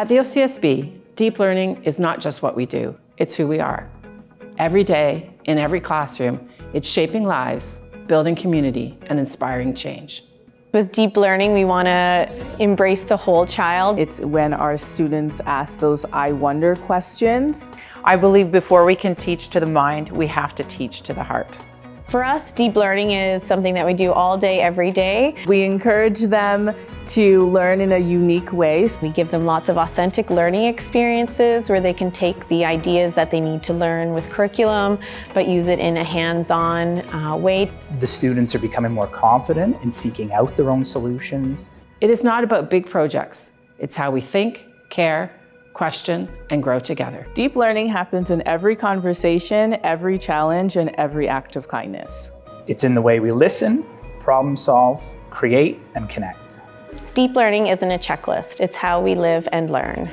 At the OCSB, deep learning is not just what we do, it's who we are. Every day, in every classroom, it's shaping lives, building community, and inspiring change. With deep learning, we want to embrace the whole child. It's when our students ask those I wonder questions. I believe before we can teach to the mind, we have to teach to the heart. For us, deep learning is something that we do all day, every day. We encourage them to learn in a unique way. We give them lots of authentic learning experiences where they can take the ideas that they need to learn with curriculum, but use it in a hands-on way. The students are becoming more confident in seeking out their own solutions. It is not about big projects. It's how we think, care, question, and grow together. Deep learning happens in every conversation, every challenge, and every act of kindness. It's in the way we listen, problem solve, create, and connect. Deep learning isn't a checklist, it's how we live and learn.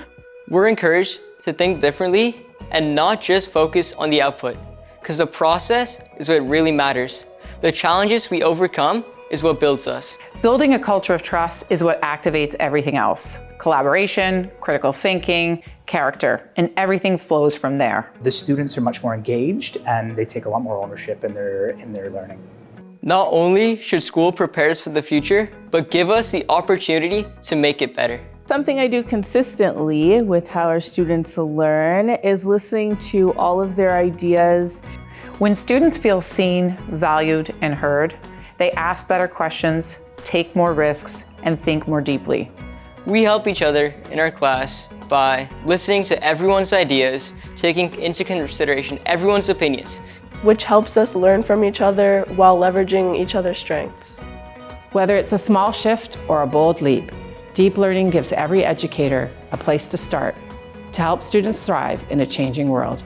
We're encouraged to think differently and not just focus on the output, because the process is what really matters. The challenges we overcome is what builds us. Building a culture of trust is what activates everything else. Collaboration, critical thinking, character, and everything flows from there. The students are much more engaged and they take a lot more ownership in their learning. Not only should school prepare us for the future, but give us the opportunity to make it better. Something I do consistently with how our students learn is listening to all of their ideas. When students feel seen, valued, and heard, they ask better questions, take more risks, and think more deeply. We help each other in our class by listening to everyone's ideas, taking into consideration everyone's opinions, which helps us learn from each other while leveraging each other's strengths. Whether it's a small shift or a bold leap, deep learning gives every educator a place to start to help students thrive in a changing world.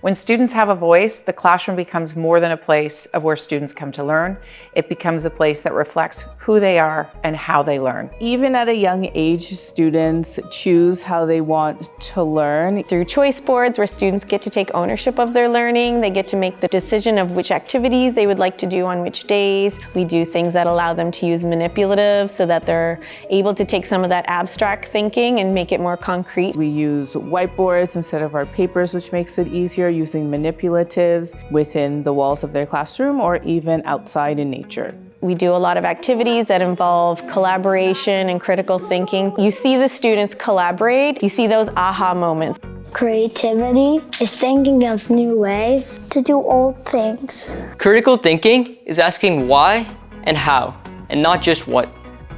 When students have a voice, the classroom becomes more than a place of where students come to learn. It becomes a place that reflects who they are and how they learn. Even at a young age, students choose how they want to learn. Through choice boards where students get to take ownership of their learning, they get to make the decision of which activities they would like to do on which days. We do things that allow them to use manipulative so that they're able to take some of that abstract thinking and make it more concrete. We use whiteboards instead of our papers, which makes it easier, using manipulatives within the walls of their classroom or even outside in nature. We do a lot of activities that involve collaboration and critical thinking. You see the students collaborate, you see those aha moments. Creativity is thinking of new ways to do old things. Critical thinking is asking why and how, and not just what.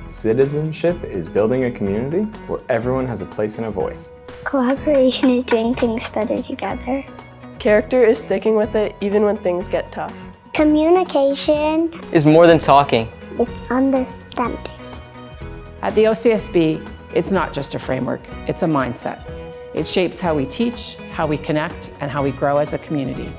Citizenship is building a community where everyone has a place and a voice. Collaboration is doing things better together. Character is sticking with it even when things get tough. Communication is more than talking. It's understanding. At the OCSB, it's not just a framework, it's a mindset. It shapes how we teach, how we connect, and how we grow as a community.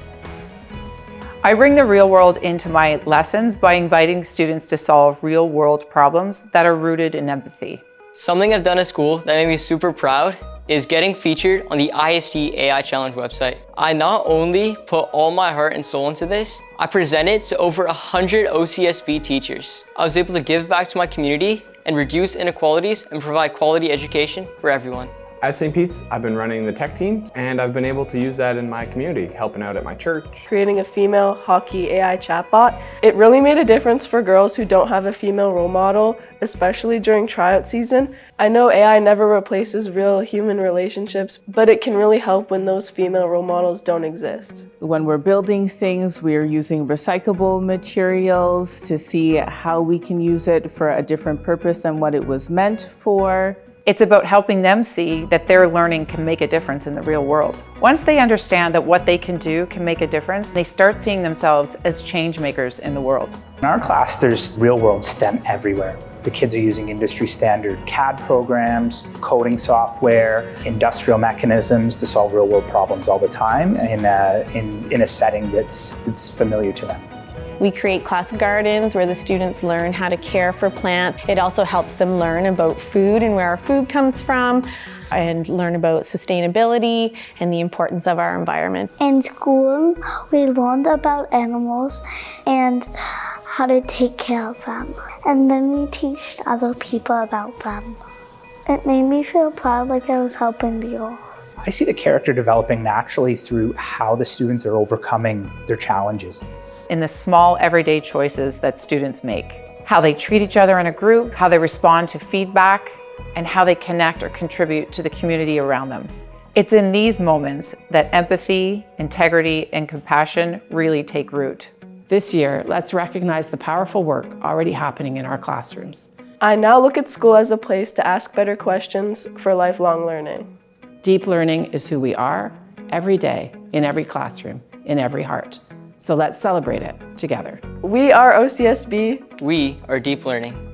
I bring the real world into my lessons by inviting students to solve real world problems that are rooted in empathy. Something I've done at school that made me super proud is getting featured on the IST AI Challenge website. I not only put all my heart and soul into this, I presented to over 100 OCSB teachers. I was able to give back to my community and reduce inequalities and provide quality education for everyone. At St. Pete's, I've been running the tech team, and I've been able to use that in my community, helping out at my church. Creating a female hockey AI chatbot. It really made a difference for girls who don't have a female role model, especially during tryout season. I know AI never replaces real human relationships, but it can really help when those female role models don't exist. When we're building things, we're using recyclable materials to see how we can use it for a different purpose than what it was meant for. It's about helping them see that their learning can make a difference in the real world. Once they understand that what they can do can make a difference, they start seeing themselves as change makers in the world. In our class, there's real-world STEM everywhere. The kids are using industry standard CAD programs, coding software, industrial mechanisms to solve real-world problems all the time in a setting that's familiar to them. We create class gardens where the students learn how to care for plants. It also helps them learn about food and where our food comes from, and learn about sustainability and the importance of our environment. In school, we learned about animals and how to take care of them. And then we teach other people about them. It made me feel proud, like I was helping the all. I see the character developing naturally through how the students are overcoming their challenges. In the small everyday choices that students make. How they treat each other in a group, how they respond to feedback, and how they connect or contribute to the community around them. It's in these moments that empathy, integrity, and compassion really take root. This year, let's recognize the powerful work already happening in our classrooms. I now look at school as a place to ask better questions for lifelong learning. Deep learning is who we are, every day, in every classroom, in every heart. So let's celebrate it together. We are OCSB. We are deep learning.